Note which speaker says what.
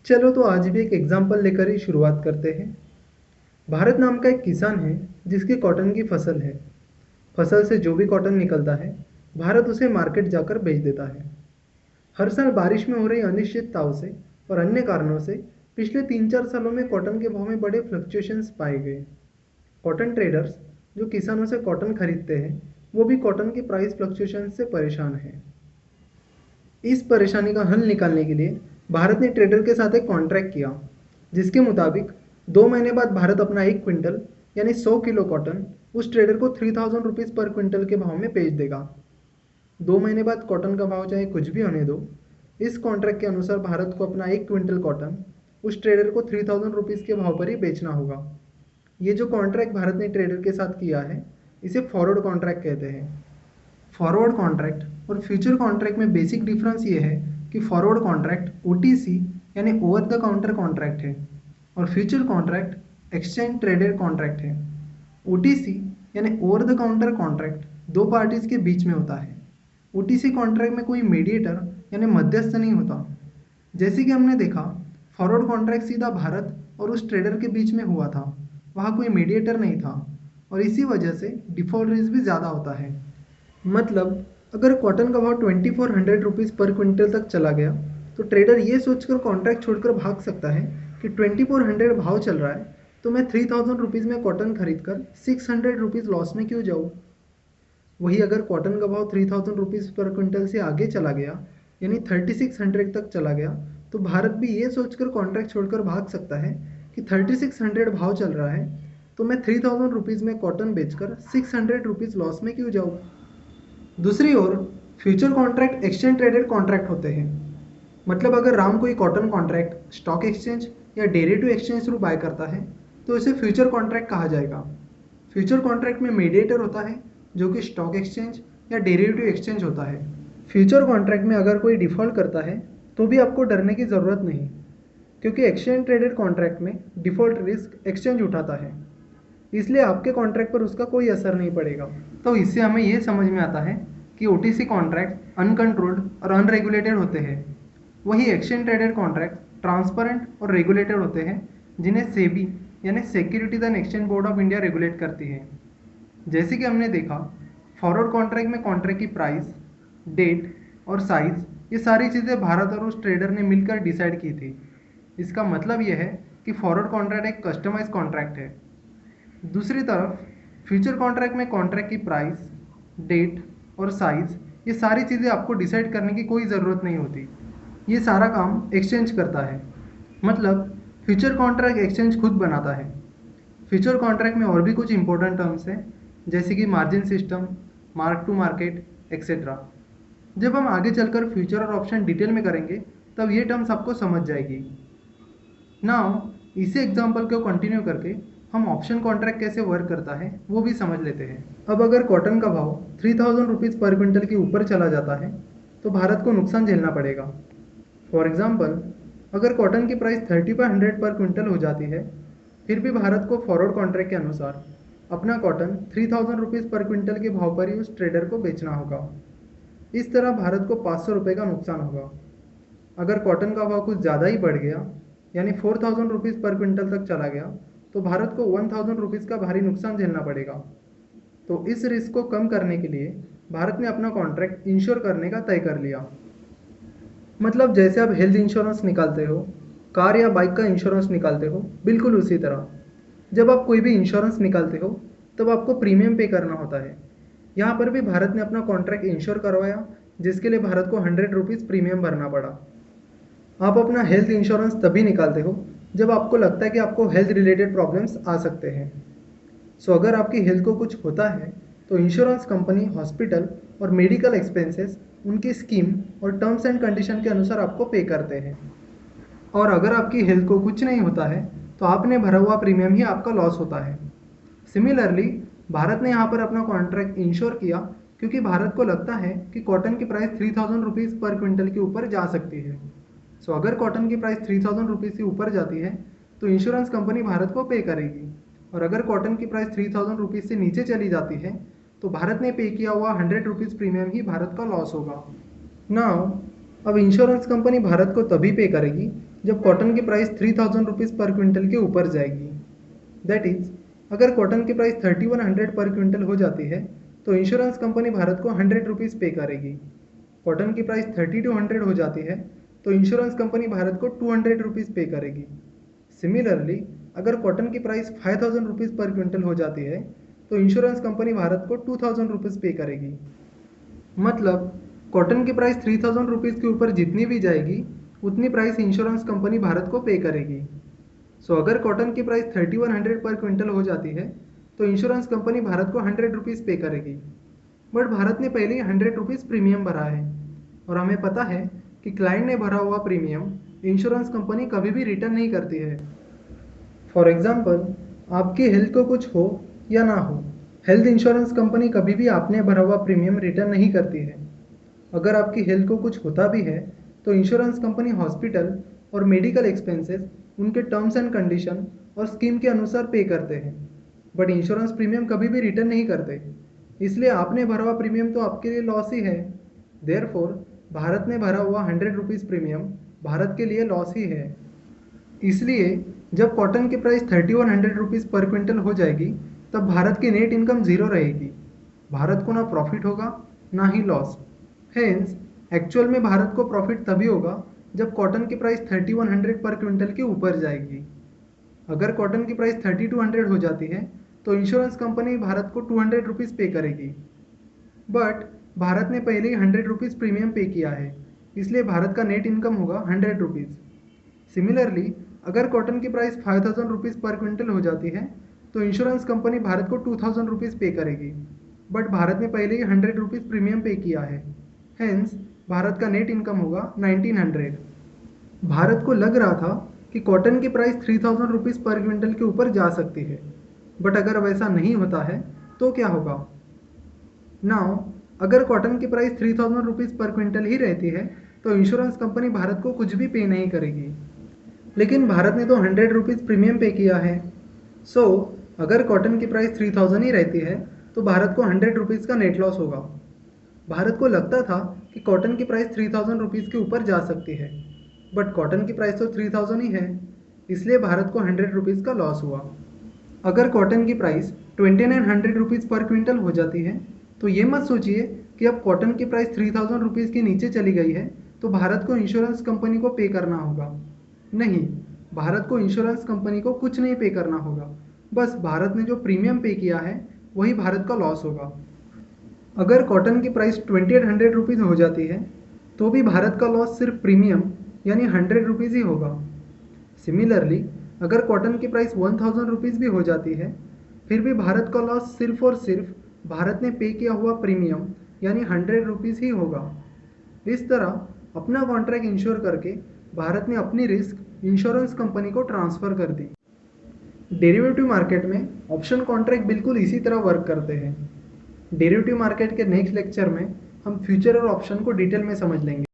Speaker 1: चलो तो आज भी एक एग्जाम्पल लेकर ही शुरुआत करते हैं। भारत नाम का एक किसान है जिसकी कॉटन की फसल है। फसल से जो भी कॉटन निकलता है भारत उसे मार्केट जाकर बेच देता है। हर साल बारिश में हो रही अनिश्चितताओं से और अन्य कारणों से पिछले 3-4 सालों में कॉटन के भाव में बड़े फ्लक्चुएशंस पाए गए। कॉटन ट्रेडर्स जो किसानों से कॉटन खरीदते हैं वो भी कॉटन की प्राइस फ्लक्चुएशन से परेशान हैं। इस परेशानी का हल निकालने के लिए भारत ने ट्रेडर के साथ एक कॉन्ट्रैक्ट किया, जिसके मुताबिक 2 महीने बाद भारत अपना 1 क्विंटल यानी 100 किलो कॉटन उस ट्रेडर को 3000 रुपीज़ पर क्विंटल के भाव में बेच देगा। 2 महीने बाद कॉटन का भाव चाहे कुछ भी होने दो, इस कॉन्ट्रैक्ट के अनुसार भारत को अपना 1 क्विंटल कॉटन उस ट्रेडर को 3000 रुपीज़ के भाव पर ही बेचना होगा। ये जो कॉन्ट्रैक्ट भारत ने ट्रेडर के साथ किया है इसे फॉरवर्ड कॉन्ट्रैक्ट कहते हैं। फॉरवर्ड कॉन्ट्रैक्ट और फ्यूचर कॉन्ट्रैक्ट में बेसिक डिफरेंस ये है कि फॉरवर्ड कॉन्ट्रैक्ट ओटीसी यानी ओवर द काउंटर कॉन्ट्रैक्ट है और future contract exchange traded contract है। ओटीसी यानी ओवर द काउंटर कॉन्ट्रैक्ट दो पार्टीज के बीच में होता है। ओटीसी कॉन्ट्रैक्ट में कोई मीडिएटर यानी मध्यस्थ नहीं होता। जैसे कि हमने देखा, फॉरवर्ड कॉन्ट्रैक्ट सीधा भारत और उस ट्रेडर के बीच में हुआ था, वहाँ कोई मीडिएटर नहीं था और इसी वजह से डिफॉल्ट रिस्क भी ज़्यादा होता है। मतलब अगर कॉटन का भाव 2400 रुपीज़ पर क्विंटल तक चला गया तो ट्रेडर ये सोचकर कॉन्ट्रैक्ट छोड़कर भाग सकता है कि 2400 भाव चल रहा है तो मैं 3000 रुपीज़ में कॉटन खरीद कर 600 रुपीज़ लॉस में क्यों जाऊँ। वही अगर कॉटन का भाव 3000 रुपीज़ पर क्विंटल से आगे चला गया यानी 3600 तक चला गया तो भारत भी ये सोचकर कॉन्ट्रैक्ट छोड़कर भाग सकता है कि 3600 भाव चल रहा है तो मैं 3000 रुपीज़ में कॉटन बेचकर 600 रुपीज़ लॉस में क्यों जाऊँ। दूसरी ओर future contract exchange traded contract होते हैं। मतलब अगर राम कोई कॉटन कॉन्ट्रैक्ट स्टॉक एक्सचेंज या डेरिवेटिव एक्सचेंज थ्रू बाय करता है तो इसे फ्यूचर कॉन्ट्रैक्ट कहा जाएगा। फ्यूचर कॉन्ट्रैक्ट में मीडिएटर होता है जो कि स्टॉक एक्सचेंज या डेरिवेटिव एक्सचेंज होता है। फ्यूचर कॉन्ट्रैक्ट में अगर कोई डिफ़ॉल्ट करता है तो भी आपको डरने की ज़रूरत नहीं, क्योंकि एक्सचेंज ट्रेडेड कॉन्ट्रैक्ट में डिफ़ॉल्ट रिस्क एक्सचेंज उठाता है, इसलिए आपके कॉन्ट्रैक्ट पर उसका कोई असर नहीं पड़ेगा। तो इससे हमें ये समझ में आता है कि ओटीसी कॉन्ट्रैक्ट अनकंट्रोल्ड और अनरेगुलेटेड होते हैं, वही एक्सचेंज ट्रेडेड कॉन्ट्रैक्ट ट्रांसपेरेंट और रेगुलेटेड होते हैं, जिन्हें सेबी यानी securities and exchange board of India regulate करती है। जैसे कि हमने देखा, फॉरवर्ड कॉन्ट्रैक्ट में कॉन्ट्रैक्ट की प्राइस, डेट और साइज ये सारी चीज़ें भारत और उस ट्रेडर ने मिलकर डिसाइड की थी। इसका मतलब यह है कि फॉरवर्ड कॉन्ट्रैक्ट एक कस्टमाइज कॉन्ट्रैक्ट है। दूसरी तरफ फ्यूचर कॉन्ट्रैक्ट में कॉन्ट्रैक्ट की प्राइस, डेट और साइज़ ये सारी चीज़ें आपको डिसाइड करने की कोई ज़रूरत नहीं होती, ये सारा काम एक्सचेंज करता है। मतलब फ्यूचर कॉन्ट्रैक्ट एक्सचेंज खुद बनाता है। फ्यूचर कॉन्ट्रैक्ट में और भी कुछ इंपॉर्टेंट टर्म्स हैं, जैसे कि margin system, mark to market etcetera. जब हम आगे चलकर फ्यूचर और ऑप्शन डिटेल में करेंगे तब ये टर्म्स आपको समझ जाएगी। नाउ इसी एग्जांपल को कंटिन्यू करके हम ऑप्शन कॉन्ट्रैक्ट कैसे वर्क करता है वो भी समझ लेते हैं। अब अगर कॉटन का भाव 3000 रुपीज़ पर क्विंटल के ऊपर चला जाता है तो भारत को नुकसान झेलना पड़ेगा। फॉर एग्जाम्पल, अगर कॉटन की प्राइस 30/100 पर क्विंटल हो जाती है, फिर भी भारत को फॉरवर्ड कॉन्ट्रैक्ट के अनुसार अपना कॉटन 3000 रुपीज़ पर क्विंटल के भाव पर ही उस ट्रेडर को बेचना होगा। इस तरह भारत को 500 रुपये का नुकसान होगा। अगर कॉटन का भाव कुछ ज़्यादा ही बढ़ गया यानी 4000 रुपीज़ पर क्विंटल तक चला गया तो भारत को 1000 रुपीज़ का भारी नुकसान झेलना पड़ेगा। तो इस रिस्क को कम करने के लिए भारत ने अपना कॉन्ट्रैक्ट इंश्योर करने का तय कर लिया। मतलब जैसे आप हेल्थ इंश्योरेंस निकालते हो, कार या बाइक का इंश्योरेंस निकालते हो, बिल्कुल उसी तरह जब आप कोई भी इंश्योरेंस निकालते हो तब आपको प्रीमियम पे करना होता है। यहाँ पर भी भारत ने अपना कॉन्ट्रैक्ट इंश्योर करवाया, जिसके लिए भारत को 100 रुपीज़ प्रीमियम भरना पड़ा। आप अपना हेल्थ इंश्योरेंस तभी निकालते हो जब आपको लगता है कि आपको हेल्थ रिलेटेड प्रॉब्लम्स आ सकते हैं। सो अगर आपकी हेल्थ को कुछ होता है तो इंश्योरेंस कंपनी हॉस्पिटल और मेडिकल एक्सपेंसेस उनकी स्कीम और टर्म्स एंड कंडीशन के अनुसार आपको पे करते हैं। और अगर आपकी हेल्थ को कुछ नहीं होता है तो आपने भरा हुआ प्रीमियम ही आपका लॉस होता है। सिमिलरली भारत ने यहाँ पर अपना कॉन्ट्रैक्ट इंश्योर किया क्योंकि भारत को लगता है कि कॉटन की प्राइस 3000 रुपीज़ पर क्विंटल के ऊपर जा सकती है। सो अगर कॉटन की प्राइस 3000 रुपीज़ से ऊपर जाती है तो इंश्योरेंस कंपनी भारत को पे करेगी, और अगर कॉटन की प्राइस 3000 रुपीज़ से नीचे चली जाती है तो भारत ने पे किया हुआ 100 रुपीज़ प्रीमियम ही भारत का लॉस होगा। नाउ अब इंश्योरेंस कंपनी भारत को तभी पे करेगी जब कॉटन की प्राइस 3000 रुपीज़ पर क्विंटल के ऊपर जाएगी। दैट इज़ अगर कॉटन की प्राइस 3100 पर क्विंटल हो जाती है तो इंश्योरेंस कंपनी भारत को 100 रुपीज़ पे करेगी। कॉटन की प्राइस 3200 हो जाती है तो इंश्योरेंस कंपनी भारत को 200 रुपीज़ पे करेगी। सिमिलरली अगर कॉटन की प्राइस 5000 रुपीज़ पर क्विंटल हो जाती है तो इंश्योरेंस कंपनी भारत को 2000 रुपीज़ पे करेगी। मतलब कॉटन की प्राइस 3000 रुपीज़ के ऊपर जितनी भी जाएगी उतनी प्राइस इंश्योरेंस कंपनी भारत को पे करेगी। सो अगर कॉटन की प्राइस 3100 पर क्विंटल हो जाती है तो इंश्योरेंस कंपनी भारत को 100 रुपीज़ पे करेगी। बट भारत ने पहले ही 100 रुपीज़ प्रीमियम भरा है और हमें पता है कि क्लाइंट ने भरा हुआ प्रीमियम इंश्योरेंस कंपनी कभी भी रिटर्न नहीं करती है। फॉर एग्जाम्पल आपकी हेल्थ को कुछ हो या ना हो, हेल्थ इंश्योरेंस कंपनी कभी भी आपने भरा हुआ प्रीमियम रिटर्न नहीं करती है। अगर आपकी हेल्थ को कुछ होता भी है तो इंश्योरेंस कंपनी हॉस्पिटल और मेडिकल एक्सपेंसेस उनके टर्म्स एंड कंडीशन और स्कीम के अनुसार पे करते हैं, बट इंश्योरेंस प्रीमियम कभी भी रिटर्न नहीं करते। इसलिए आपने भरा हुआ प्रीमियम तो आपके लिए लॉस ही है। देयरफॉर भारत ने भरा हुआ 100 रुपीज़ प्रीमियम भारत के लिए लॉस ही है। इसलिए जब कॉटन की प्राइस 3100 रुपीज़ पर क्विंटल हो जाएगी तब भारत की नेट इनकम ज़ीरो रहेगी। भारत को ना प्रॉफिट होगा ना ही लॉस। हेंस एक्चुअल में भारत को प्रॉफिट तभी होगा जब कॉटन की प्राइस 3100 पर क्विंटल के ऊपर जाएगी। अगर कॉटन की प्राइस 3200 हो जाती है तो इंश्योरेंस कंपनी भारत को 200 रुपीज़ पे करेगी। बट भारत ने पहले ही 100 रुपीज़ प्रीमियम पे किया है, इसलिए भारत का नेट इनकम होगा 100 रुपीज़। सिमिलरली अगर कॉटन की प्राइस 5000 रुपीज़ पर क्विंटल हो जाती है तो इंश्योरेंस कंपनी भारत को 2000 रुपीज़ पे करेगी। बट भारत ने पहले ही 100 रुपीज़ प्रीमियम पे किया है, हेंस भारत का नेट इनकम होगा 1900। भारत को लग रहा था कि कॉटन की प्राइस 3000 रुपीज़ पर क्विंटल के ऊपर जा सकती है, बट अगर वैसा नहीं होता है तो क्या होगा? नाउ अगर कॉटन की प्राइस 3000 रुपीज़ पर क्विंटल ही रहती है तो इंश्योरेंस कंपनी भारत को कुछ भी पे नहीं करेगी। लेकिन भारत ने तो 100 रुपीज़ प्रीमियम पे किया है। सो अगर कॉटन की प्राइस 3000 ही रहती है तो भारत को 100 रुपीज़ का नेट लॉस होगा। भारत को लगता था कि कॉटन की प्राइस 3000 रुपीज़ के ऊपर जा सकती है, बट कॉटन की प्राइस तो 3000 ही है, इसलिए भारत को 100 रुपीज़ का लॉस हुआ। अगर कॉटन की प्राइस 2900 रुपीज़ पर क्विंटल हो जाती है तो ये मत सोचिए कि अब कॉटन की प्राइस 3000 रुपीज़ के नीचे चली गई है तो भारत को इंश्योरेंस कंपनी को पे करना होगा। नहीं, भारत को इंश्योरेंस कंपनी को कुछ नहीं पे करना होगा, बस भारत ने जो प्रीमियम पे किया है वही भारत का लॉस होगा। अगर कॉटन की प्राइस 2800 रुपीज़ हो जाती है तो भी भारत का लॉस सिर्फ प्रीमियम यानी 100 रुपीज़ ही होगा। सिमिलरली अगर कॉटन की प्राइस 1000 रुपीज़ भी हो जाती है फिर भी भारत का लॉस सिर्फ और सिर्फ भारत ने पे किया हुआ प्रीमियम यानी 100 रुपीज़ ही होगा। इस तरह अपना कॉन्ट्रैक्ट इंश्योर करके भारत ने अपनी रिस्क इंश्योरेंस कंपनी को ट्रांसफ़र कर दी। डेरिवेटिव मार्केट में ऑप्शन कॉन्ट्रैक्ट बिल्कुल इसी तरह वर्क करते हैं। डेरिवेटिव मार्केट के नेक्स्ट लेक्चर में हम फ्यूचर और ऑप्शन को डिटेल में समझ लेंगे।